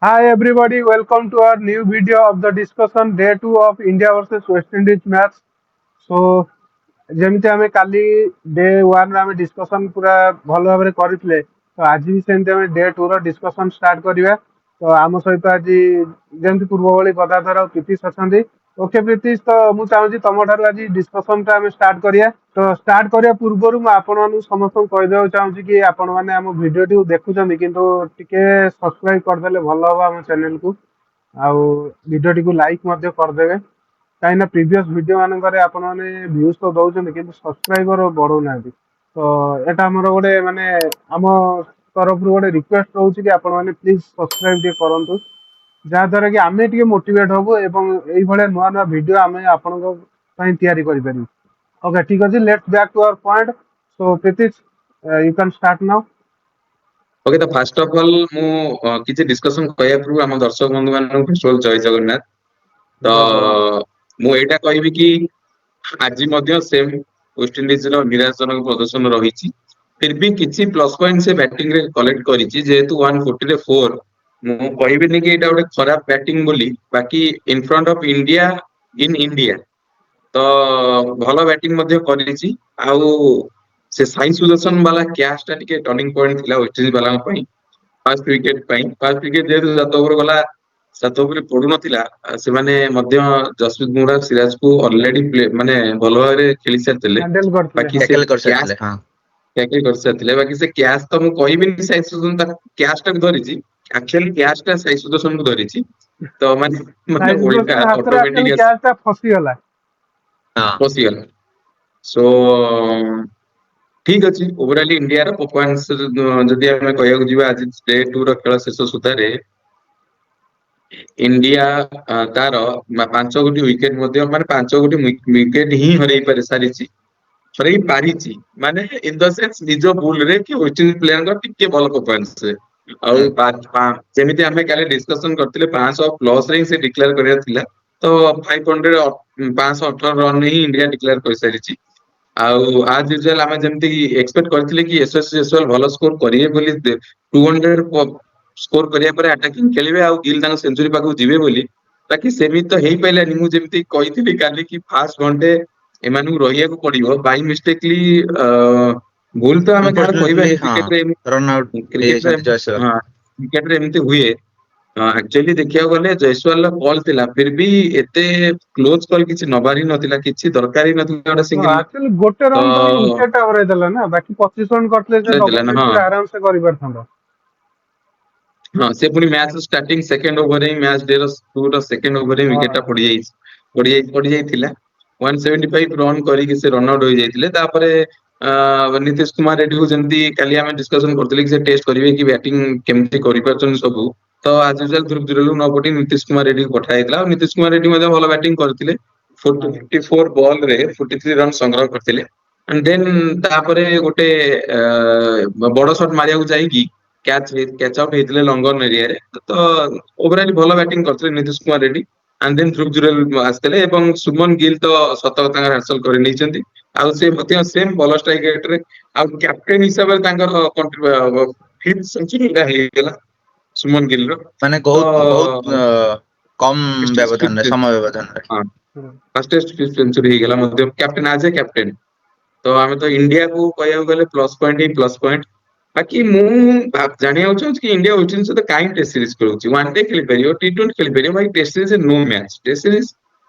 Hi everybody, welcome to our new video of the discussion day 2 of India versus West Indies match. So ଯେମିତି ଆମେ କାଲି day 1 ରେ ଆମେ discussion ପୁରା ଭଲ ଭାବରେ କରିଥିଲେ ତ ଆଜି ବି ସେମିତି ଆମେ ଡେ 2 ର ଡିସ୍କସନ ଷ୍ଟାର୍ଟ କରିବା। ତ ଆମ ସହିତ ଆଜି ଯେମିତି ପୂର୍ବ ଭଳି ଗଦାଧର ଆଉ ପ୍ରୀତିଶ ଅଛନ୍ତି। ଓକେ ପ୍ରୀତିଶ, ତ ମୁଁ ଚାହୁଁଛି ତମ ଠାରୁ ଆଜି ଡିସ୍କସନ ଟା ଆମେ ଷ୍ଟାର୍ଟ କରିବା। ତ ଷ୍ଟାର୍ଟ କରିବା ପୂର୍ବରୁ ମୁଁ ଆପଣମାନଙ୍କୁ ସମସ୍ତଙ୍କୁ କହିଦେବାକୁ ଚାହୁଁଛି କି ଆପଣମାନେ ଆମ ଭିଡ଼ିଓଟିକୁ ଦେଖୁଛନ୍ତି କିନ୍ତୁ ଟିକେ ସବସ୍କ୍ରାଇବ କରିଦେଲେ ଭଲ ହବ ଆମ ଚ୍ୟାନେଲକୁ, ଆଉ ଭିଡ଼ିଓଟିକୁ ଲାଇକ୍ ମଧ୍ୟ କରିଦେବେ। କାହିଁକି ନା ପ୍ରିଭିୟସ୍ ଭିଡ଼ିଓ ମାନଙ୍କରେ ଆପଣମାନେ ଭ୍ୟୁଜ୍ ତ ଦଉଛନ୍ତି କିନ୍ତୁ ସବସ୍କ୍ରାଇବର ବଢ଼ଉନାହାନ୍ତି। ତ ଏଇଟା ଆମର ଗୋଟେ ମାନେ ଆମ ତରଫରୁ ଗୋଟେ ରିକ୍ୱେଷ୍ଟ ରହୁଛି କି ଆପଣମାନେ ପ୍ଲିଜ୍ ସବସ୍କ୍ରାଇବ ଟିକେ କରନ୍ତୁ, ଯାହାଦ୍ୱାରା କି ଆମେ ଟିକେ ମୋଟିଭେଟ୍ ହବୁ ଏବଂ ଏଇଭଳିଆ ନୂଆ ନୂଆ ଭିଡ଼ିଓ ଆମେ ଆପଣଙ୍କ ପାଇଁ ତିଆରି କରିପାରିବୁ। ଓକେ, ଠିକ୍ ଅଛି, let's back to our point. So Pritish, you can start now. Okay, ତ ଫାର୍ଷ୍ଟ ଅଫ୍ ଅଲ୍ ମୁଁ କିଛି ଡିସ୍କସନ କରିବା ପୂର୍ବରୁ ଆମ ଦର୍ଶକ ବନ୍ଧୁ ମାନଙ୍କୁ ଫାର୍ଷ୍ଟ ଅଫ୍ ଅଲ୍ ଜୟ ଜଗନ୍ନାଥ। ତ ଜୟ ଜଗନ୍ନାଥ। ମୁଁ ଏଇଟା କହିବି କି ଆଜି ମଧ୍ୟ ସେମ୍ ୱେଷ୍ଟଇଣ୍ଡିଜର ନିରାଶଜନକ ପ୍ରଦର୍ଶନ ରହିଛି। ଫିର୍ ବି କିଛି ପ୍ଲସ୍ ପଏଣ୍ଟ ସେ ବ୍ୟାଟିଂ ରେ କଲେକ୍ଟ କରିଛି, ଯେହେତୁ 140 ରେ 4। ମୁଁ କହିବିନି କି ଏଇଟା ଗୋଟେ ଖରାପ ବ୍ୟାଟିଂ ବୋଲି, ବାକି in front of India in India ତ ଭଲ ବ୍ୟାଟିଂ ମଧ୍ୟ କରିଛି। ଆଉ ସେ ସାଇ ସୁଦର୍ଶନ ବାଲା କ୍ୟାଚ୍ ଟା ଟିକେ ଟର୍ଣ୍ଣିଂ ପଏଣ୍ଟ ଥିଲା ୱେଷ୍ଟଇଣ୍ଡିଜ ବାଲାଙ୍କ ପାଇଁ। ଫାର୍ଷ୍ଟ ୱିକେଟ ପାଇଁ ଫାର୍ଷ୍ଟ ୱିକେଟ ଯେହେତୁ 7 ଓଭର ଗଲା, 7 ଓଭର ପଡୁନଥିଲା, ସେମାନେ ମଧ୍ୟ ଯଶପ୍ରୀତ ବୁମରା ସିରାଜକୁ ଅଲରେଡି ମାନେ ଭଲ ଭାବରେ ଖେଳି ସାରିଥିଲେ। ହ୍ୟାଣ୍ଡେଲ କରିଥିଲେ, ବାକି ହଁ। ସେ ଟ୍ୟାକେଲ କ୍ୟାଚ୍ କରିସାରିଥିଲେ। ହଁ, ଟ୍ୟାକଲ କରିସାରିଥିଲେ। ବାକି ସେ କ୍ୟାଚ୍ ତ ମୁଁ କହିବିନି ସାଇ ସୁଦର୍ଶନ ତା କ୍ୟାଚ୍ ଟାକୁ ଧରିଛି, ଆକ୍ଚୁଆଲି କ୍ୟାଚ୍ ଟା ସାଇ ସୁଦର୍ଶନକୁ ଧରିଛି। ତ ମାନେ ମାନେ ସାଇ ଓଲଟା ସୁଦର୍ଶନ ହାତରେ ଅଟୋମେଟିକ ଆକ୍ଚୁଆଲି କ୍ୟାଚ୍ ଟା ଫସିଗଲା। ହଁ, ପଶିଗଲା। ସୋ ଠିକ ଅଛି, ଓଭରାଲି ଇଣ୍ଡିଆର ପରଫରମାନ୍ସ ଯଦି ଆମେ କହିବାକୁ ଯିବା ଆଜି ଡେ 2 ର ଖେଳ ଶେଷ ସୁଦ୍ଧାରେ ଇଣ୍ଡିଆ ତାର 5 ଗୋଟି ୱିକେଟ ମଧ୍ୟ ମାନେ 5 ଗୋଟି ୱିକେଟ ହିଁ ହରେଇ ସାରିଛି, ହରେଇ ପାରିଛି। ମାନେ ଇନ୍ ଦ ସେନ୍ସ ନିଜ ଭୁଲରେ କି ୱେଷ୍ଟଇଣ୍ଡିଜ ପ୍ଲେୟାରଙ୍କ ଟିକେ ଭଲ ପରଫରମାନ୍ସ। ଆଉ ଯେମିତି ଆମେ କାଲି ଡିସ୍କସନ କରିଥିଲେ 500 ପ୍ଲସ ରେ ହିଁ ସେ ଡିକ୍ଲେୟାର କରିବାର ଥିଲା। ତ 518 ରନରେ ହିଁ ଇଣ୍ଡିଆ ଡିକ୍ଲେୟାର କରିସାରିଛି। ଆଉ ଆଜ ୟୁଜୁଆଲ ଆମେ ଯେମିତି ଏକ୍ସପେକ୍ଟ କରିଥିଲେ କି ଏସଏଲ ଭଲ ସ୍କୋର କରିବେ ବୋଲି, 200 ସ୍କୋର କରିବା ପରେ ଆଟାକିଂ ଖେଳିବେ ଆଉ ଗିଲ୍ ତାଙ୍କ ସେଞ୍ଚୁରୀ ପାଖକୁ ଯିବେ ବୋଲି। ବାକି ସେମିତି ତ ହେଇପାରିଲାନି। ମୁଁ ଯେମିତି କହିଥିଲି କାଲି କି ଫାର୍ଷ୍ଟ ଘଣ୍ଟେ ଏମାନଙ୍କୁ ରହିବାକୁ ପଡିବ। ବାଇ ମିଷ୍ଟେକଲି ଭୁଲ ତ ଆମେ କାହାର ଅନଫର୍ଚୁନେଟଲି କହିବାନି, ହଁ, ରନ୍ ଆଉଟ୍ କ୍ରିକେଟରେ ହେଇଯାଇଛନ୍ତି ଜୟସୱାଲ। ଏମିତି ହୁଏ। ଆକ୍ଚୁଆଲି ଦେଖିବାକୁ ଗଲେ ଜୟସୱାଲର କଲ୍ ଥିଲା, ଫିର୍ ବି ଏତେ କ୍ଲୋଜ କଲ୍ କିଛି ନବାର ହିଁ ନଥିଲା, କିଛି ଦରକାର ହିଁ ନଥିଲା ଗୋଟେ ହଁ, ସିଙ୍ଗଲ। ଆକ୍ଚୁଆଲି ଗୋଟେ ତ ରନ୍ ପାଇଁ ୱିକେଟ ଟା ହରେଇ ଦେଲା ନା, ବାକି 25 ରନ୍ କରିଥିଲେ ସେ ଥିଲା ଡବଲ ନା, ହଁ ସେଞ୍ଚୁରୀ ଆରାମସେ କରିପାରିଥାନ୍ତା। ହଁ, ସେ ପୁଣି ମ୍ୟାଚ୍ ଷ୍ଟାର୍ଟିଂ ସେକେଣ୍ଡ ଓଭର ହିଁ ମ୍ୟାଚ୍ ଡେ ର 2 ର ସେକେଣ୍ଡ ଓଭର ହିଁ ୱିକେଟ ଟା ହଁ, ପଡିଯାଇଥିଲା। 175 ରନ୍ କରିକି ସେ ରନ୍ ଆଉଟ୍ ହୋଇଯାଇଥିଲେ। ତାପରେ ନୀତିଶ କୁମାର ରେଡ୍ଡୀକୁ ଯେମିତି କାଲି ଆମେ ଡିସ୍କସନ କରିଥିଲେ କି ସେ ଟେଷ୍ଟ କରିବେ କି ବ୍ୟାଟିଂ କେମିତି କରିପାରୁଛନ୍ତି ସବୁ, ତ ଆଜ ୟୁଜୁଆଲ ଧ୍ରୁବ ଜୁରେଲକୁ ନ ପଠେଇ ନୀତିଶ କୁମାର ରେଡ୍ଡୀକୁ ପଠାଯାଇଥିଲା। ଆଉ ନୀତିଶ କୁମାର ରେଡ୍ଡୀ ମଧ୍ୟ ଭଲ ବ୍ୟାଟିଂ କରିଥିଲେ। ହଁ। 54 ବଲରେ 43 ରନ୍ ସଂଗ୍ରହ କରିଥିଲେ। ଆଣ୍ଡ ଦେନ୍ ତାପରେ ଗୋଟେ ବଡ ସଟ୍ ମାରିବାକୁ ଯାଇକି କ୍ୟାଚ୍ ଆଉଟ୍ ହେଇଥିଲେ ଲଙ୍ଗନ ଏରିଆରେ। ତ ଓଭରାଲି ଭଲ ବ୍ୟାଟିଂ କରିଥିଲେ ନୀତିଶ କୁମାର ରେଡ୍ଡୀ। ଆଣ୍ଡ ଦେନ୍ ଧ୍ରୁବ ଜୁରେଲ ଆସିଥିଲେ ଏବଂ ସୁମନ ଗିଲ୍ ତ ଶତକ ତାଙ୍କର ହାସଲ କରି ନେଇଛନ୍ତି। ଆଉ ସେ ମଧ୍ୟ ସେମ୍ ଭଲ ଷ୍ଟ୍ରାଇକ୍ ରେଟରେ, ଆଉ କ୍ୟାପ୍ଟେନ ହିସାବରେ ତାଙ୍କର 5th ସେଞ୍ଚୁରୀଟା ହେଇଗଲା ସୁମନ ଗିଲ୍ ର। ମାନେ ତ ବହୁତ ବହୁତ କମ ବ୍ୟବଧାନରେ, ସମୟ ବ୍ୟବଧାନରେ। ଫାଷ୍ଟେଷ୍ଟ ସେଞ୍ଚୁରୀ ହେଇଗଲା ମଧ୍ୟ କ୍ୟାପ୍ଟେନ ଆଜ୍ ଏ କ୍ୟାପ୍ଟେନ। ତ ଆମେ ତ ଇଣ୍ଡିଆକୁ କହିବାକୁ ଗଲେ ପ୍ଲସ ପଏଣ୍ଟ ହିଁ ପ୍ଲସ ପଏଣ୍ଟ। ବାକି ମୁଁ ଜାଣିବାକୁ ଚାହୁଁଛି କି ଇଣ୍ଡିଆ ୱେଷ୍ଟଇଣ୍ଡିଜ ସହିତ କାହିଁ ଟେଷ୍ଟ ସିରିଜ ଖେଳୁଛି। ୱାନ୍ ଡେ ଖେଳିପାରିବ, T20 ଖେଳିପାରିବ, ବାକି test series no match. Test series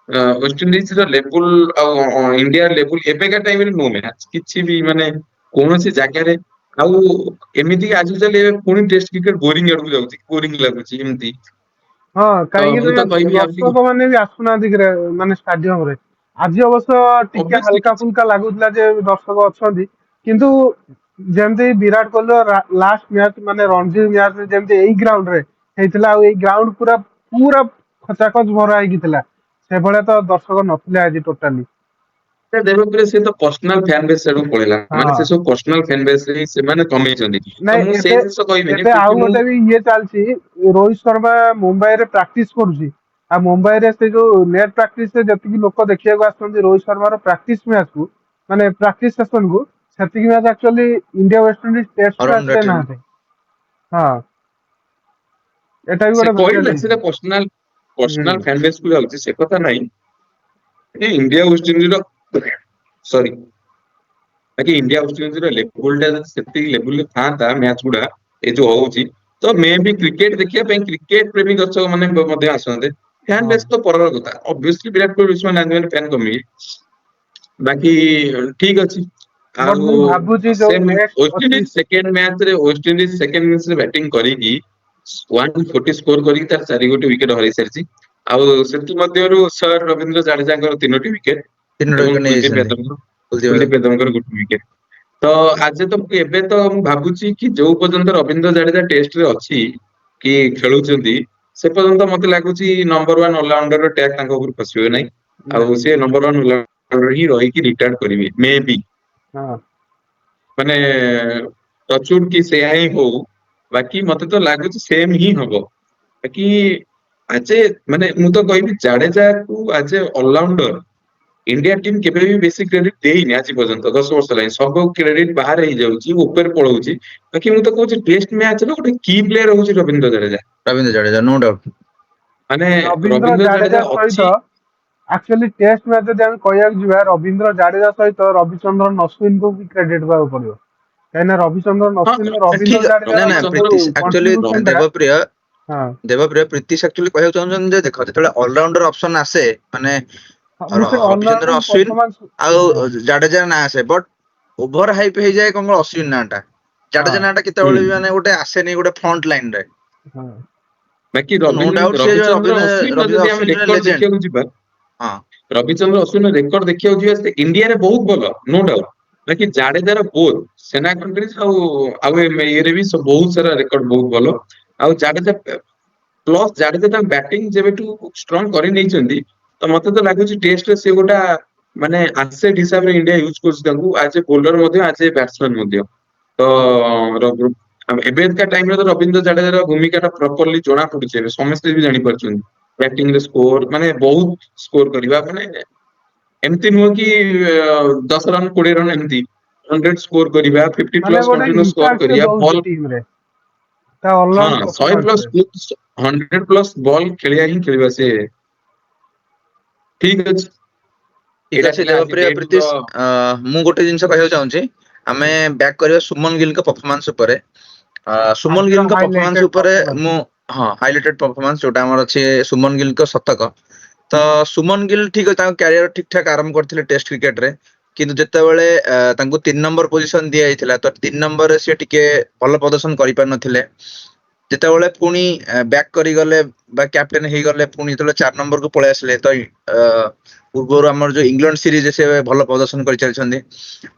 ୱେଷ୍ଟଇଣ୍ଡିଜର ଲେବୁଲ ଆଉ ଇଣ୍ଡିଆ ଲେବୁଲ ଏବେକା ଟାଇମରେ ନୋ ମ୍ୟାଚ୍। କିଛି ବି ମାନେ କୌଣସି ଜାଗାରେ। ଆଉ ଏମିତି ଆଜି କାଲି ପୁଣି ଟେଷ୍ଟ କ୍ରିକେଟ ବୋରିଂ ଆଡକୁ ଯାଉଛି, ବୋରିଂ ଲାଗୁଛି ଏମିତି। ହଁ, ତ କାହିଁକି ମୁଁ ନା ତ କହିବି ଆଉ ଟିକେ ଦର୍ଶକ ମାନେ ବି ଆସୁନାହାନ୍ତି ମାନେ ଷ୍ଟାଡିୟମ ରେ। ଆଜି ଅବଶ୍ୟ ଟିକେ ଅବଭିୟସଲି ହାଲକା କିଛି ଫୁଲକା ଲାଗୁଥିଲା ଯେ ଦର୍ଶକ ଅଛନ୍ତି, କିନ୍ତୁ ଯେମିତି ବିରାଟ କୋହଲିର ଲାଷ୍ଟ ମ୍ୟାଚ ମାନେ ରଣଜୀ ମ୍ୟାଚ ଯେମିତି ଏଇ ଗ୍ରାଉଣ୍ଡ ରେ ହେଇଥିଲା, ଆଉ ଏଇ ଗ୍ରାଉଣ୍ଡ ପୁରା ପୁରା ଖଚାଖଚ ଭରା ହେଇକି ଥିଲା, ସେଭଳିଆ ତ ଦର୍ଶକ ନଥିଲେ ଆଜି ଟୋଟାଲି। ସେ ତ ପର୍ସନାଲ ଫ୍ୟାନ ବେସ୍ ଆଡକୁ ପଳେଇଲା। ମାନେ ହଁ, ସେ ସବୁ ପର୍ସନାଲ ଫ୍ୟାନ ବେସ୍ ରେ ସେମାନେ କମେଇଛନ୍ତି। ତ ନାଇଁ ମୁଁ ଏବେ ସେଇ ଜିନିଷ କହିବିନି, ଏବେ ଆଉ ଫିରବି ମୁଁ ଗୋଟେ ବି ଇଏ ଚାଲିଛି। ରୋହିତ ଶର୍ମା ମୁମ୍ବାଇରେ ପ୍ରାକ୍ଟିସ କରୁଛି, ଆଉ ମୁମ୍ବାଇରେ ସେ ଯୋଉ ନେଟ୍ ପ୍ରାକ୍ଟିସ ରେ ଯେତିକି ଲୋକ ଦେଖିବାକୁ ଆସୁଛନ୍ତି ରୋହିତ ଶର୍ମାର ପ୍ରାକ୍ଟିସ ମ୍ୟାଚ୍ କୁ, ମାନେ ପ୍ରାକ୍ଟିସ ସେସନ କୁ, ସେତିକି match actually India West Indies test Arun match ରେ ରାଠେର ନାହାନ୍ତି। ହଁ, ଏଟା ବି ସେ ଗୋଟେ ଭଲ କହିଲା ସେଟା ଜିନିଷ। ପର୍ସନାଲ ଫ୍ୟାନ ବେସ୍ କୁ ଯାଉଛି ସେ କଥା ନାହିଁ। ଏ ଇଣ୍ଡିଆ ୱେଷ୍ଟଇଣ୍ଡିଜ ର ସରି ବାକି ଇଣ୍ଡିଆ ୱେଷ୍ଟଇଣ୍ଡିଜ ର ଲେବୁଲ ଟା ଯଦି ସେତିକି ଲେବୁଲ ରେ ଥାନ୍ତା ମ୍ୟାଚ୍ ଗୁଡା ଏ ଯୋଉ ହଉଛି ତ ମେ ବି କ୍ରିକେଟ ଦେଖିବା ପାଇଁ କ୍ରିକେଟ ପ୍ରେମୀ ଦର୍ଶକ ମାନେ ମଧ୍ୟ ଆସନ୍ତେ। ଫ୍ୟାନ ହଁ ବେସ୍ ତ ପରର କଥା ଅବଭିୟସଲି ବିରାଟ କୋହଲି ବିଶ୍ୱ ଫ୍ୟାନ କମିବେ। ବାକି ଠିକ ଅଛି। ବଟ୍ ଆଉ ମୁଁ ଭାବୁଛି ଯୋଉ ସେ ନେକ୍ସଟ ଅଛି ୱେଷ୍ଟଇଣ୍ଡିଜ ସେକେଣ୍ଡ ମ୍ୟାଚ୍ ରେ ୱେଷ୍ଟଇଣ୍ଡିଜ ସେକେଣ୍ଡ ଇନିଂସ୍ ରେ ବ୍ୟାଟିଂ କରିକି 140 ସ୍କୋର କରିକି ତାର 4 ୱିକେଟ ହରାଇ ସାରିଛି। ଆଉ ସେଥିମଧ୍ୟରୁ ସର୍ ରବୀନ୍ଦ୍ର ଜାଡେଜାଙ୍କର 3ଟି ୱିକେଟ ତିନୋଟି ଏବଂ ୱିକେଟ ନେଇଯାଇଛନ୍ତି କୁଲଦୀପ କୁଲଦୀପ ୟାଦବଙ୍କର 1 ୱିକେଟ। ତ ଆଜି ତ ଏବେ ତ ମୁଁ ଭାବୁଛି କି ଯୋଉ ପର୍ଯ୍ୟନ୍ତ ରବୀନ୍ଦ୍ର ଜାଡେଜା ଟେଷ୍ଟ ରେ ଅଛି କି ଖେଳୁଛନ୍ତି ସେ ପର୍ଯ୍ୟନ୍ତ ମତେ ଲାଗୁଛି ନମ୍ବର 1 ଅଲରାଉଣ୍ଡର ଟ୍ୟାଗ ତାଙ୍କ ଉପରୁ ଖସିବ ନାହିଁ। ନାଇଁ। ଆଉ ସେ ନମ୍ବର 1 ଅଲରାଉଣ୍ଡର ହିଁ ରହିକି ରିଟାୟାର୍ଡ କରିବେ ମେ ବି। ହଁ ମାନେ ଟଚଉଡ୍ କି ସେୟା ହିଁ ହଉ ବାକି ମତେ ତ ଲାଗୁଛି ସେମ ହିଁ ହବ। ବାକି ଆଜେ ମାନେ ମୁଁ ତ କହିବି ଜାଡେଜାକୁ ଆଜେ ଅଲରାଉଣ୍ଡର ଇଣ୍ଡିଆ ଟିମ୍ କେବେ ବି ବେଶୀ କ୍ରେଡିଟ ଦେଇନି ଆଜି ପର୍ଯ୍ୟନ୍ତ 10 ବର୍ଷ ହେଲାଣି ସବୁ କ୍ରେଡିଟ ବାହାରେ ହେଇଯାଉଛି ଉପରେ ପଳଉଛି। ବାକି ମୁଁ ତ କହୁଛି ଟେଷ୍ଟ ମ୍ୟାଚ୍ ର ଗୋଟେ କି ପ୍ଲେୟାର ହଉଛି ରବୀନ୍ଦ୍ର ଜାଡେଜା। Ravindra Jadeja no doubt. ମାନେ ରବୀନ୍ଦ୍ର ଜାଡେଜା ଅଛି ସହିତ ଆକ୍ଚୁଆଲି ଟେଷ୍ଟ ମ୍ୟାଚ୍ ଯଦି ଆମେ କହିବାକୁ ଯିବା ରବୀନ୍ଦ୍ର ଜାଡେଜା ସହିତ ରବିଚନ୍ଦ୍ରନ ଅଶ୍ୱିନଙ୍କୁ ବି କ୍ରେଡିଟ ଦବାକୁ ପଡିବ। କାହିଁକିନା ରବିଚନ୍ଦ୍ରନ ହଁ ଅଶ୍ୱିନ ରବୀନ୍ଦ୍ର ଠିକ ନା ଜାଡେଜାର ନା ଯୋଉ ପ୍ରୀତିଶ ଆକ୍ଚୁଆଲି କଣ୍ଟ୍ରିବ୍ୟୁସନ ଟା ଦେବପ୍ରିୟ ହଁ ଦେବପ୍ରିୟ ପ୍ରୀତିଶ ଆକ୍ଚୁଆଲି କହିବାକୁ ଚାହୁଁଛନ୍ତି ଯେ ଦେଖ ଯେତେବେଳେ ଅଲରାଉଣ୍ଡର ଅପସନ ଆସେ ମାନେ ହଁ, ମୁଁ ସେ ରବିଚନ୍ଦ୍ର ଅଲରାଉଣ୍ଡିଂ ଅଶ୍ୱିନ ପରଫରମାନ୍ସ ହଁ ଆଉ ଜାଡେଜା ନାଁ ଆସେ ବଟ୍ ଓଭର ହାଇପ୍ ହେଇଯାଏ କଣ ଅଶ୍ୱିନ ନାଁ ଟା। ହଁ ଜାଡେଜା ନାଁ ଟା ହୁଁ କେତେବେଳେ ବି ମାନେ ଗୋଟେ ଆସେନି ଗୋଟେ ଫ୍ରଣ୍ଟ ଲାଇନ ରେ। ହଁ ବାକି ନୋ ଡାଉଟ ସେ ଯୋଉ ରବିଚନ୍ଦ୍ର ଅଶ୍ୱିନର ରବୀନ୍ଦ୍ର ଯଦି ଆମେ ଅଶ୍ୱିନ ରେକର୍ଡ ଲେଜେଣ୍ଡ। ଦେଖିବାକୁ ଯିବା ହଁ ରବିଚନ୍ଦ୍ର ଅଶ୍ୱିନ ରେକର୍ଡ ଦେଖିବାକୁ ଯିବା ସେ ଇଣ୍ଡିଆରେ ବହୁତ ଭଲ ନୋ ଡାଉଟ। ବାକି ଜାଡେଜାର ବୋଥ ସେନା ଆଉ ଇଏରେ ବି ବହୁତ ସାରା ରେକର୍ଡ ବହୁତ ଭଲ। ଆଉ ଜାଡେଜା ପ୍ଲସ୍ ଜାଡେଜା ତାଙ୍କ ବ୍ୟାଟିଂ ଯେବେଠୁ ଷ୍ଟ୍ରଙ୍ଗ କରି ନେଇଛନ୍ତି ତ ମତେ ତ ଲାଗୁଛି ଟେଷ୍ଟରେ ସେ ଗୋଟା ମାନେ ଆସେଟ ହିସାବରେ ଇଣ୍ଡିଆ ୟୁଜ୍ କରୁଛି ତାଙ୍କୁ ଆଜ ଏ ବୋଲର ମଧ୍ୟ ଆଜ ଏ ବ୍ୟାଟ୍ସମ୍ୟାନ ମଧ୍ୟ। ତ ଏବେକା ଟାଇମରେ ତ ରବୀନ୍ଦ୍ର ଜାଡେଜାର ଭୂମିକା ଟା ପ୍ରପରଲି ଜଣା ପଡୁଛି ଏବେ ସମସ୍ତେ ବି ଜାଣିପାରୁଛନ୍ତି। ବ୍ୟାଟିଂରେ ସ୍କୋର ମାନେ ବହୁତ ସ୍କୋର କରିବା ମାନେ ଏମିତି ନୁହଁ କି 10 ରନ୍ 20 ରନ୍ ଏମିତି 100 ସ୍କୋର କରିବା। 50 ମାନେ ପ୍ଲସ୍ ଗୋଟେ କଣ୍ଟିନ୍ୟୁସ୍ ସ୍କୋର ଇମ୍ପାକ୍ଟ ସେ କରିବା ଦଉଛି ବଲ୍ ଟିମ ରେ ତା ହଁ ଅଲରାଉଣ୍ଡ 100 ପରଫରମାନ୍ସ ପ୍ଲସ୍ ରେ। 100 ପ୍ଲସ୍ ବଲ୍ ଖେଳିବା ହିଁ ଖେଳିବା ସେ ଠିକ ଅଛି। ଠିକ ଏଇଟା ଅଛି ଥିଲା ଆଜି ଦେବପ୍ରିୟ ଡେ ଟୁ ର ପ୍ରୀତିଶ ମୁଁ ଗୋଟେ ଜିନିଷ କହିବାକୁ ଚାହୁଁଛି ଆମେ ବ୍ୟାକ୍ କରିବା ସୁମନ ଗିଲଙ୍କ ପରଫରମାନ୍ସ ଉପରେ। ସୁମନ ଆଜିର ଗିଲଙ୍କ ପରଫରମାନ୍ସ ହାଇଲାଇଟେଡ ଉପରେ ପରଫରମାନ୍ସ। ମୁଁ ହଁ ହାଇଲାଇଟେଡ ପରଫରମାନ୍ସ ଯୋଉଟା ଆମର ଅଛି ସୁମନ ଗିଲଙ୍କ ଶତକ। ତ ସୁମନ ଗିଲ୍ ଠିକ ଅଛି ତାଙ୍କ କ୍ୟାରିୟର ଠିକ ଠାକ ଆରମ୍ଭ କରିଥିଲେ ଟେଷ୍ଟ କ୍ରିକେଟ ରେ। କିନ୍ତୁ ଯେତେବେଳେ ତାଙ୍କୁ 3 ନମ୍ବର ପୋଜିସନ ଦିଆଯାଇଥିଲା ତ 3 ନମ୍ବରରେ ସେ ଟିକେ ଭଲ ପ୍ରଦର୍ଶନ କରିପାରିନଥିଲେ। ଯେତେବେଳେ ପୁଣି ବ୍ୟାକ୍ କରିଗଲେ ବା କ୍ୟାପ୍ଟେନ ହେଇଗଲେ ପୁଣି ଯେତେବେଳେ 4 ନମ୍ବରକୁ ପଳେଇ ଆସିଲେ ତ ପୂର୍ବରୁ ଆମର ଯୋଉ ଇଂଲଣ୍ଡ ସିରିଜ ସେ ଭଲ ପ୍ରଦର୍ଶନ କରିଚାଲିଛନ୍ତି।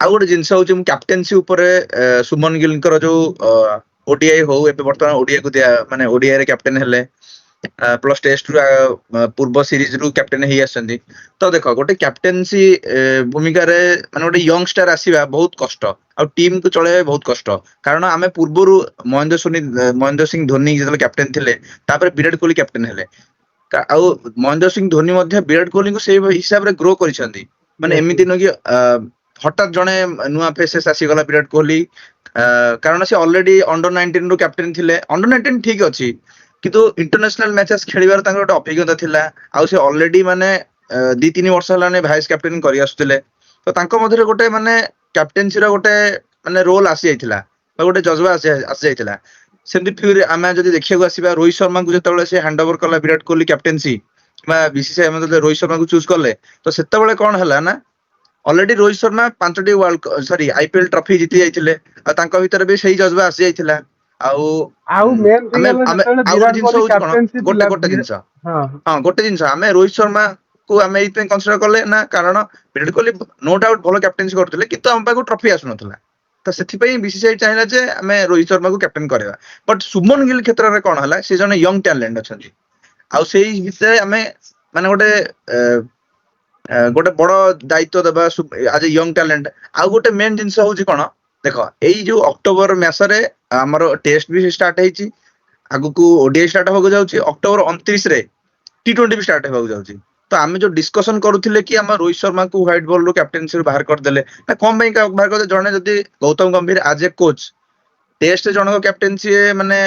ଆଉ ଗୋଟେ ଜିନିଷ ହଉଛି ମୁଁ କ୍ୟାପ୍ଟେନ୍ସି ଉପରେ ସୁମନ ଗିଲଙ୍କର ଯୋଉ ଓଡିଆଇ ହଉ ଏବେ ବର୍ତ୍ତମାନ ଓଡିଆକୁ ମାନେ ଓଡିଆରେ କ୍ୟାପ୍ଟେନ ହେଲେ। ପ୍ଲସ ଟେଷ୍ଟ ରୁ ପୂର୍ବ ସିରିଜ ରୁ କ୍ୟାପ୍ଟେନ ହେଇ ଆସିଛନ୍ତି। ତ ଦେଖ ଗୋଟେ କ୍ୟାପ୍ଟେନ୍ସି ଭୂମିକାରେ ମାନେ ଗୋଟେ ୟଙ୍ଗ ଷ୍ଟାର ଆସିବା ବହୁତ କଷ୍ଟ। ଆଉ ଟିମକୁ ଚଳେଇବା ବହୁତ କଷ୍ଟ। କାରଣ ଆମେ ପୂର୍ବରୁ ମହେନ୍ଦ୍ର ସିଂହ ଧୋନି ଯେତେବେଳେ କ୍ୟାପ୍ଟେନ ଥିଲେ ତାପରେ ବିରାଟ କୋହଲି କ୍ୟାପ୍ଟେନ ହେଲେ ଆଉ ମହେନ୍ଦ୍ର ସିଂହ ଧୋନି ମଧ୍ୟ ବିରାଟ କୋହଲିଙ୍କୁ ସେଇ ହିସାବରେ ଗ୍ରୋ କରିଛନ୍ତି ମାନେ ୟେସ୍ ଏମିତି ୟେସ୍। ନୁହେଁ କି ହଠାତ୍ ଜଣେ ନୂଆ ଫେସେସ୍ ଆସିଗଲା ବିରାଟ କୋହଲି କାରଣ ସେ ଅଲରେଡି ଅଣ୍ଡର 19 ରୁ କ୍ୟାପ୍ଟେନ ଥିଲେ ଅଣ୍ଡର 19 ଠିକ ଅଛି। କିନ୍ତୁ ଇଣ୍ଟରନ୍ୟାସନାଲ ମ୍ୟାଚେସ୍ ଖେଳିବାର ତାଙ୍କର ଗୋଟେ ଅଭିଜ୍ଞତା ଥିଲା ଆଉ ସେ ଅଲରେଡି ମାନେ 2-3 ବର୍ଷ ହେଲାଣି ଭାଇସ୍ କ୍ୟାପ୍ଟେନ କରି ଆସୁଥିଲେ। ତ ତାଙ୍କ ମଧ୍ୟରେ ଗୋଟେ ମାନେ କ୍ୟାପ୍ଟେନ୍ସି ର ଗୋଟେ ମାନେ ରୋଲ ଆସି ଯାଇଥିଲା ବା ଗୋଟେ ଜଜବା ଆସି ଯାଇଥିଲା। ସେମିତି ଫିର ଆମେ ଯଦି ଦେଖିବାକୁ ଆସିବା ରୋହିତ ଶର୍ମାଙ୍କୁ ଯେତେବେଳେ ସେ ହ୍ୟାଣ୍ଡ ଓଭର କଲା ବିରାଟ କୋହଲି କ୍ୟାପ୍ଟେନ୍ସି ବା ବିସିସିଆଇ ଯେତେବେଳେ ରୋହିତ ଶର୍ମାଙ୍କୁ ଚୁଜ କଲେ ତ ସେତେବେଳେ କଣ ହେଲା ନା ଅଲରେଡି ରୋହିତ ଶର୍ମା 5ଟି ଆଇପିଏଲ ଟ୍ରଫି ଜିତି ଯାଇଥିଲେ। ଆଉ ତାଙ୍କ ଭିତରେ ବି ସେଇ ଜଜବା ଆସି ଯାଇଥିଲା ଆଉ ଆଉ ମେନ୍ ଥିଙ୍ଗ ଆମେ ହେଲା ଆମେ ଯେତେବେଳେ ଆଉ ଗୋଟେ ବିରାଟ ଜିନିଷ କୋହଲି ହଉଛି କଣ କ୍ୟାପ୍ଟେନ୍ସି ଥିଲା ଗୋଟେ ଜିନିଷ ହଁ ଗୋଟେ ଜିନିଷ ଆମେ ରୋହିତ ଶର୍ମା କୁ ଆମେ ଏଇଥିପାଇଁ କନସିଡର କଲେ ନା କାରଣ ବିରାଟ କୋହଲି ନୋ ଡାଉଟ ଭଲ କ୍ୟାପ୍ଟେନ୍ସି କରୁଥିଲେ କିନ୍ତୁ ଆମ ପାଖକୁ ଟ୍ରଫି ଆସୁନଥିଲା। ତ ସେଥିପାଇଁ ବିସିସିଆଇ ଚାହିଁଲା ଯେ ଆମେ ରୋହିତ ଶର୍ମାକୁ କ୍ୟାପ୍ଟେନ କରିବା। ବଟ ସୁମନ ଗିଲ୍ କ୍ଷେତ୍ରରେ କଣ ହେଲା ସେ ଜଣେ ୟଙ୍ଗ ଟ୍ୟାଲେଣ୍ଟ ଅଛନ୍ତି। ଆଉ ସେଇ ଭିତରେ ଆମେ ମାନେ ଗୋଟେ ବଡ ଦାୟିତ୍ବ ଦେବା ଆଜ ଏ ୟଙ୍ଗ ଟ୍ୟାଲେଣ୍ଟ ଆଉ ଗୋଟେ ମେନ୍ ଜିନିଷ ହଉଛି କଣ ଦେଖ ଏଇ ଯୋଉ ଅକ୍ଟୋବର ମାସରେ ଆମର ଟେଷ୍ଟ ବି ଷ୍ଟାର୍ଟ ହେଇଛି। ଆଗକୁ ଓଡିଆଇ ଷ୍ଟାର୍ଟ ହବାକୁ ଯାଉଛି ଅକ୍ଟୋବର 29ରେ T20 ବି ଷ୍ଟାର୍ଟ ହେବାକୁ ଯାଉଛି। ତ ଆମେ ଯୋଉ ଡିସକସନ କରୁଥିଲେ କି ଆମ ରୋହିତ ଶର୍ମାଙ୍କୁ ହ୍ୱାଇଟ ବଲ ରୁ କ୍ୟାପ୍ଟେନ୍ସିରୁ ବାହାର କରିଦେଲେ ନା କଣ ପାଇଁ ବାହାର କରିଦେଲେ ଜଣେ ଯଦି ଗୌତମ ଗମ୍ଭୀର ଆଜ ଏ କୋଚ୍ ଟେଷ୍ଟ ଜଣଙ୍କ କ୍ୟାପ୍ଟେନ୍ସି ମାନେ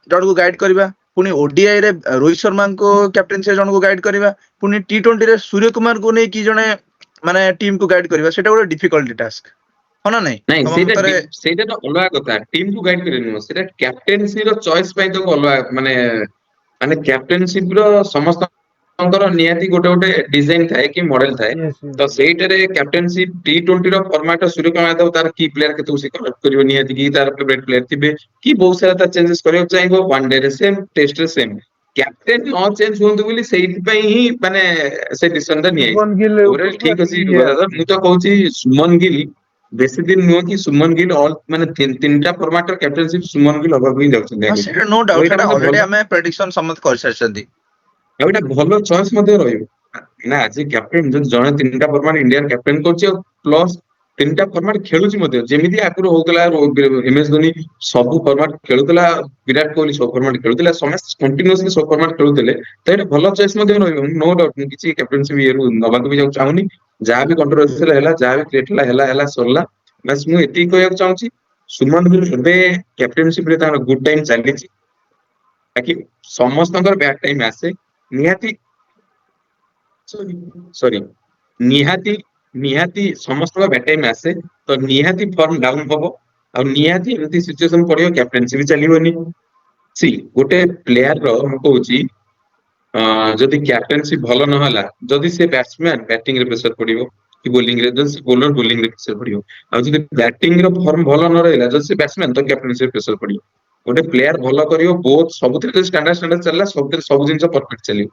ଜଣକୁ ଗାଇଡ କରିବା पुणी ओडीआई रे रोहित शर्मा को कैप्टेनसी जन को गाइड करवा पुणी T20 रे सूर्य कुमार को नहीं कि जने माने टीम को गाइड करवा सेटा गोटे डिफिकल्ट टास्क हो ना नहीं ନାଇଁ तम ସେଇଟା मत रे ସେଇଟା ତ ଅଲଗା କଥା ଟିମ୍ କୁ ଗାଇଡ କରିବେ ନୁହଁ ସେଇଟା କ୍ୟାପ୍ଟେନ୍ସି ର ଚଏସ୍ ପାଇଁ ତ ଅଲଗା ମାନେ ମାନେ କ୍ୟାପ୍ଟେନସିପ ର ସମସ୍ତଙ୍କର ନିହାତି ଗୋଟେ ଗୋଟେ ଡିଜାଇନ ଥାଏ କି ମଡେଲ ଥାଏ yes yes ତ ସେଇଟାରେ କ୍ୟାପ୍ଟେନସିପ T20 ର ଫର୍ମାଟ ସୂର୍ଯ୍ୟ କୁମାର ଯାଦବ ତାର କି ପ୍ଲେୟାର କେତେ ସେ କଲେକ୍ଟ କରିବ ନିହାତି କି ତାର ଫେଭରେଟ ପ୍ଲେୟାର ଥିବେ କି ବହୁତ ସାରା ତାର ଚେଞ୍ଜେସ କରିବାକୁ ଚାହିଁବ ୱାନ ଡେ ରେ ସେମ ଟେଷ୍ଟ ରେ ସେମ କ୍ୟାପ୍ଟେନ ନ ଚେଞ୍ଜ ହୁଅନ୍ତୁ ବୋଲି ସେଇଥିପାଇଁ ହିଁ ମାନେ ସେ ଡିସିସନ ଟା ନିଆଯାଇଛି ଶୁଭମନ ଗିଲ୍ ଓଭରଅଲ ଠିକ ଅଛି ଇଏ ଗଦାଧର ମୁଁ ତ କହୁଛି ସୁମନ ଗିଲ୍ ବେଶୀ ଦିନ ନୁହଁ କି ସୁମନ ଗିଲ୍ ଅଲ ମାନେ ତିନିଟା ଫର୍ମାଟ ର କ୍ୟାପ୍ଟେନସିପ ସୁମନ ଗିଲ୍ ହବାକୁ ହିଁ ଯାଉଛନ୍ତି हाँ ଆଗକୁ सेटा नो ଆଉ डाउट ଏଇଟା सेटा ମାନେ ଭଲ ऑलरेडी हमें प्रेडिक्शन समझ कर सारछंती ଆଉ ଏଇଟା ଭଲ ଚଏସ୍ ମଧ୍ୟ ରହିବ ନା ଆଜି କ୍ୟାପ୍ଟେନ ଯଦି ଜଣେ ତିନିଟା ଫର୍ମାଟ ଇଣ୍ଡିଆନ କ୍ୟାପ୍ଟେନ କରୁଛି ଆଉ ପ୍ଲସ ତିନିଟା ଫର୍ମାଟ ଖେଳୁଛି ମଧ୍ୟ ଯେମିତି ଆଗରୁ ହଉଥିଲା MS ଧୋନି ସବୁ ଫର୍ମାଟ ଖେଳୁଥିଲା ବିରାଟ କୋହଲି ସବୁ ଫର୍ମାଟ ଖେଳୁଥିଲା ସମସ୍ତେ କଣ୍ଟିନ୍ୟୁସଲି ସବୁ ଫର୍ମାଟ ଖେଳୁଥିଲେ ତ ଏଇଟା ଭଲ ଚଏସ୍ ମଧ୍ୟ ରହିବ ନୋ ଡାଉଟ ମୁଁ କିଛି କ୍ୟାପ୍ଟେନସିପ ଇଏରୁ ନବାକୁ ବି ଚାହୁଁନି ଯାହା ବି କଣ୍ଟ୍ରୋଭର୍ସିଆଲ ହେଲା ଯାହା ବି କ୍ରିଏଟ ହେଲା ସରିଲା ବାସ୍ ମୁଁ ଏତିକି କହିବାକୁ ଚାହୁଁଛି ସୁମନ ଗିଲ୍ ଏବେ କ୍ୟାପ୍ଟେନସିପ ରେ ତାର ଗୁଡ ଟାଇମ ଚାଲିଛି ବାକି ସମସ୍ତଙ୍କର ବ୍ୟାଡ ଟାଇମ ଆସେ ନିହାତି ସରି ନିହାତି ନିହାତି ସମସ୍ତଙ୍କ ବ୍ୟାଟ ଟାଇମ ଆସେ ତ ନିହାତି ଫର୍ମ ଡାଉନ ହବ ଆଉ ନିହାତି ଏମିତି ସିଚୁଏସନ ପଡିବ କ୍ୟାପ୍ଟେନସି ବି ଚାଲିବନି ସି ଗୋଟେ ପ୍ଲେୟାର ର ମୁଁ କହୁଛି ଯଦି କ୍ୟାପ୍ଟେନସି ଭଲ ନହେଲା ଯଦି ସେ ବ୍ୟାଟ୍ସମ୍ୟାନ ବ୍ୟାଟିଂ ରେ ପ୍ରେସର ପଡିବ କି ବୋଲିଂ ରେ ଯଦି ବୋଲର ବୋଲିଂ ରେ ପ୍ରେସର ପଡିବ ଆଉ ଯଦି ବ୍ୟାଟିଂ ର ଫର୍ମ ଭଲ ନ ରହିଲା ଯଦି ସେ ବ୍ୟାଟ୍ସମ୍ୟାନ ତ କ୍ୟାପ୍ଟେନସି ରେ ପ୍ରେସର ପଡିବ ଗୋଟେ ପ୍ଲେୟାର ଭଲ କରିବ ବହୁତ ସବୁଥିରେ ଯଦି ଷ୍ଟାଣ୍ଡାର୍ଡ ଚାଲିଲା ସବୁଥିରେ ସବୁ ଜିନିଷ ପରଫେକ୍ଟ ଚାଲିବ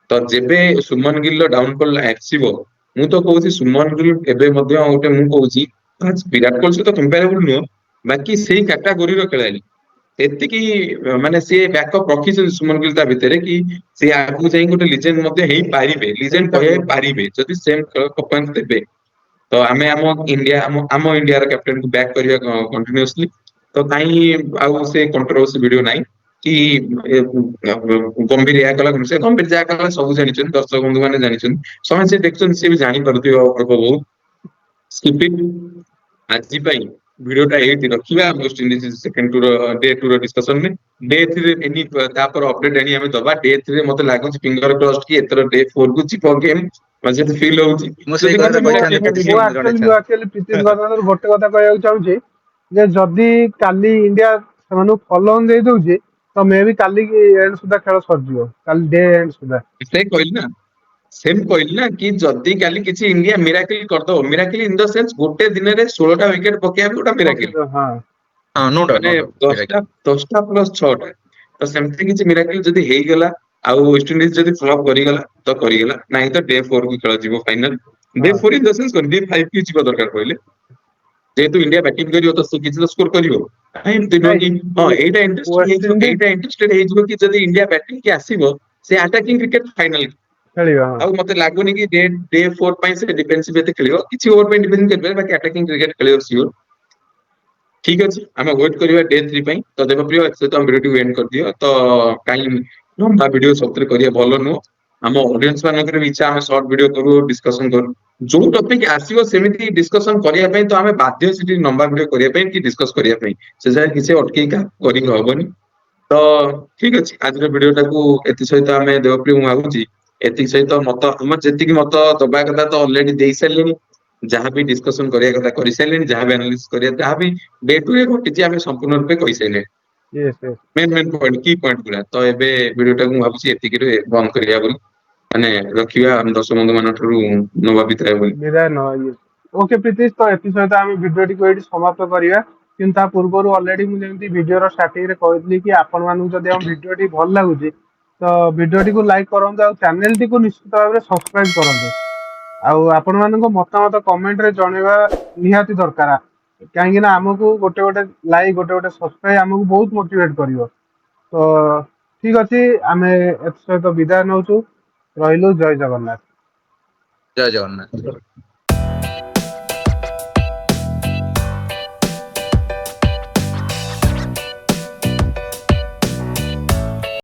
ତ ଯେବେ ସୁମନ ଗିଲ୍ ର ଡାଉନଫଲ ଆସିବ ମୁଁ ତ କହୁଛି ସୁମନ ଗିଲ୍ ଏବେ ମଧ୍ୟ ଗୋଟେ ମୁଁ କହୁଛି ବିରାଟ କୋହଲି ସହିତ କମ୍ପାରିବୁଲ ନୁହଁ ବାକି ସେଇ କାଟାଗୋରୀର ଖେଳାଳି ଏତିକି ମାନେ ସିଏ ବ୍ୟାକଅପ୍ ରଖିଛନ୍ତି ସୁମନ ଗିଲ୍ ତା ଭିତରେ କି ସେ ଆଗକୁ ଯାଇ ଗୋଟେ ଲିଜେଣ୍ଡ ମଧ୍ୟ ହେଇପାରିବେ ଲିଜେଣ୍ଡ ହେଇପାରିବ କହିବାକୁ ହଁ ପାରିବେ ଯଦି ସେମ ଖେଳ ପରଫରମାନ୍ସ ଦେବେ ତ ଆମେ ଆମ ଇଣ୍ଡିଆର କ୍ୟାପ୍ଟେନକୁ ବ୍ୟାକ୍ କରିବା କଣ୍ଟିନ୍ୟୁଅସଲି ତ କାହିଁ ଆଉ ସେ କଣ୍ଟ୍ରୋଭର୍ସି ଭିଡିଓ ନାହିଁ କି ଗମ୍ଭୀର ଏହା କଲା ସେ ଗମ୍ଭୀର ଯାହା କଲା ସବୁ ଜାଣିଛନ୍ତି ଦର୍ଶକ ବନ୍ଧୁ ମାନେ ଜାଣିଛନ୍ତି ସମସ୍ତେ ଦେଖୁଛନ୍ତି ସେ ବି ଜାଣିପାରୁଥିବେ ଅଳ୍ପ ବହୁତ ସ୍କିପିଂ ଆଜି ପାଇଁ ଭିଡିଓଟା ଏଇଠି ରଖିବା West Indies second tour day two ର ଡିସ୍କସନ ରେ ଡେ ଥ୍ରୀ ରେ ତାପରେ ଅପଡେଟ ଆଣି ଆମେ ଦବା ଡେ ଥ୍ରୀ ରେ ମତେ ଲାଗୁଛି ଫିଙ୍ଗର କ୍ରସ୍ଡ କି ଏଥର ଡେ 4 କୁ ଯିବ ଗେମ୍ ମତେ ଯେତେ ଫିଲ୍ ହଉଛି ମୁଁ ସେଇ ଯଦି କଥା ମତେ ତ ମିରାକଲ କହିଥାନ୍ତି ଯଦି ମୁଁ ପ୍ରେଡିକ୍ସନ ଆକ୍ଚୁଆଲି ଜଣେଇଥାନ୍ତି ପ୍ରୀତିଙ୍କ କଥା ଗୋଟେ କଥା କହିବାକୁ ଚାହୁଁଛି ଯେ ଯଦି କାଲି ଇଣ୍ଡିଆ ସେମାନଙ୍କୁ ଫଲୋ ଅନ୍ ଦେଇ ଦଉଛି ତ ମେ ବି କାଲି ଏଣ୍ଡ ସୁଦ୍ଧା ଖେଳ ସରିଯିବ କାଲି ଡେ ଏଣ୍ଡ ସୁଦ୍ଧା ସେ କହିଲି ନା ସେମ କହିଲି ନା କି ଯଦି କାଲି କିଛି ଇଣ୍ଡିଆ ମିରାକିଲ କରିଦବ ମିରାକିଲ ଇନ ଦ ସେନ୍ସ ଗୋଟେ ଦିନରେ 16ଟା ୱିକେଟ ପକେଇବା ଗୋଟେ ମିରାକିଲ ପକେଇଦବ ହଁ हाँ नो डाउट ମାନେ ଦଶଟା ପ୍ଲସ 6ଟା ତ ସେମିତି କିଛି ମିରାକିଲ ଯଦି ହେଇଗଲା ଆଉ ୱେଷ୍ଟଇଣ୍ଡିଜ ଯଦି ଫ୍ଲପ୍ କରିଗଲା ତ କରିଗଲା ନାହିଁ ତ ଡେ 4 କୁ ଖେଳ ଯିବ ଫାଇନାଲ ଡେ ହଁ 4 ଇନ ଦ ସେନ୍ସ ଡେ 5 କି ଯିବା ଦରକାର କହିଲେ ଯେହେତୁ ଇଣ୍ଡିଆ ବ୍ୟାଟିଂ କରିବ ତ ସେ କିଛି ତ ସ୍କୋର କରିବ ଏମିତି ନୁହଁ କି ହଁ ନାଇଁ ଏଇଟା ଇଣ୍ଟରେଷ୍ଟିଂ ହେଇଯିବ ୱେଷ୍ଟଇଣ୍ଡିଜ ଏଇଟା ଇଣ୍ଟରେଷ୍ଟେଡ ହେଇଯିବ କି ଯଦି ଇଣ୍ଡିଆ ବ୍ୟାଟିଂ କି ଆସିବ ସେ ଆଟାକିଂ କ୍ରିକେଟ ଫାଇନାଲ ଖେଳିବ ହଁ ଆଉ ମତେ ଲାଗୁନି କି ଡେ 4 ପାଇଁ ସେ ଡିଫେନ୍ସିଭ ଏତେ ଖେଳିବ କିଛି ଓଭର ପାଇଁ ଡିଫେନ୍ସ କରିପାରେ ବାକି ଆଟାକିଂ କ୍ରିକେଟ ଖେଳିବ ସିଓର ଠିକ ଅଛି ଆମେ ୱେଟ୍ କରିବା ଡେ 3 ପାଇଁ ତ ଦେବପ୍ରିୟ ଏଥି ସହିତ ଆମ ଭିଡିଓ ଏଣ୍ଡ କରିଦିଅ ତ କାହିଁ ଲମ୍ବା ଭିଡିଓ ସବୁଥିରେ କରିବା ଭଲ ନୁହଁ ଆମ ଅଡିଏନ୍ସ ମାନଙ୍କର ବି ଇଚ୍ଛା ଆମେ ସର୍ଟ ଭିଡିଓ କରୁ ଡିସ୍କସନ କରୁ ଯୋଉ ଟପିକ ଆସିବ ସେମିତି ଡିସ୍କସନ କରିବା ପାଇଁ ତ ଆମେ ବାଧ୍ୟ ସେଠି ଲମ୍ବା ଭିଡିଓ କରିବା ପାଇଁ କି ଡିସ୍କସ କରିବା ପାଇଁ ସେ ଜାଗାରେ କିଛି ଅଟକେଇ କରିକି ହବନି ତ ଠିକ ଅଛି ଆଜିର ଭିଡିଓଟାକୁ ଏଥି ସହିତ ଆମେ ଦେବପ୍ରିୟ ମୁଁ ଭାବୁଛି ଏତିକି ସହିତ ମତ ଆମର ଯେତିକି ମତ ଦବା କଥା ତ ଅଲରେଡି ଦେଇ ସାରିଲେଣି ଯାହାବି ଡିସ୍କସନ କରିବା କଥା କରିସାରିଲେଣି ଯାହାବି ଆନାଲିସିସ କରିବା ଯାହାବି ଡେ 2 ରେ ଘଟିଛି ଆମେ ସମ୍ପୂର୍ଣ୍ଣ ରୂପେ କହିସାରିଲେଣି ୟେସ୍ ୟେସ୍ ମେନ୍ ପଏଣ୍ଟ କି ପଏଣ୍ଟ ଗୁଡା ତ ଏବେ ଭିଡିଓଟାକୁ ମୁଁ ଭାବୁଛି ଏତିକିରେ ବନ୍ଦ କରିବା ବୋଲି ମାନେ ରଖିବା ଆମ ଦର୍ଶକ ବନ୍ଧୁ ମାନଙ୍କ ଠାରୁ ନବା ବିଦାୟ ବୋଲି ବିଦାୟ ନବା ଓକେ ପ୍ରୀତିଶ ତ ଏଥି ସହିତ ଆମେ ଭିଡିଓଟିକୁ ଏଇଠି ସମାପ୍ତ କରିବା କିନ୍ତୁ ତା ପୂର୍ବରୁ ଅଲରେଡି ମୁଁ ଯେମିତି ଭିଡିଓର ଷ୍ଟାର୍ଟିଂ ରେ କହିଥିଲି କି ଆପଣ ମାନଙ୍କୁ ଯଦି ଆମ ଭିଡିଓଟି ଭଲ ଲାଗୁଛି ତ ଭିଡିଓଟିକୁ ଲାଇକ୍ କରନ୍ତୁ ଆଉ ଚ୍ୟାନେଲଟିକୁ ନିଶ୍ଚିତ ଭାବରେ ସବସ୍କ୍ରାଇବ କରନ୍ତୁ ଆଉ ଆପଣମାନଙ୍କ ମତାମତ କମେଣ୍ଟରେ ଜଣେଇବା ନିହାତି ଦରକାର କାହିଁକି ନା ଆମକୁ ଗୋଟେ ଗୋଟେ ଲାଇକ୍ ଗୋଟେ ଗୋଟେ ସବସ୍କ୍ରାଇବ ଆମକୁ ବହୁତ ମୋଟିଭେଟ କରିବ ତ ଠିକ ଅଛି ଆମେ ଏଥି ସହିତ ବିଦାୟ ନେଉଛୁ ରହିଲୁ ଜୟ ଜଗନ୍ନାଥ जय जगन्नाथ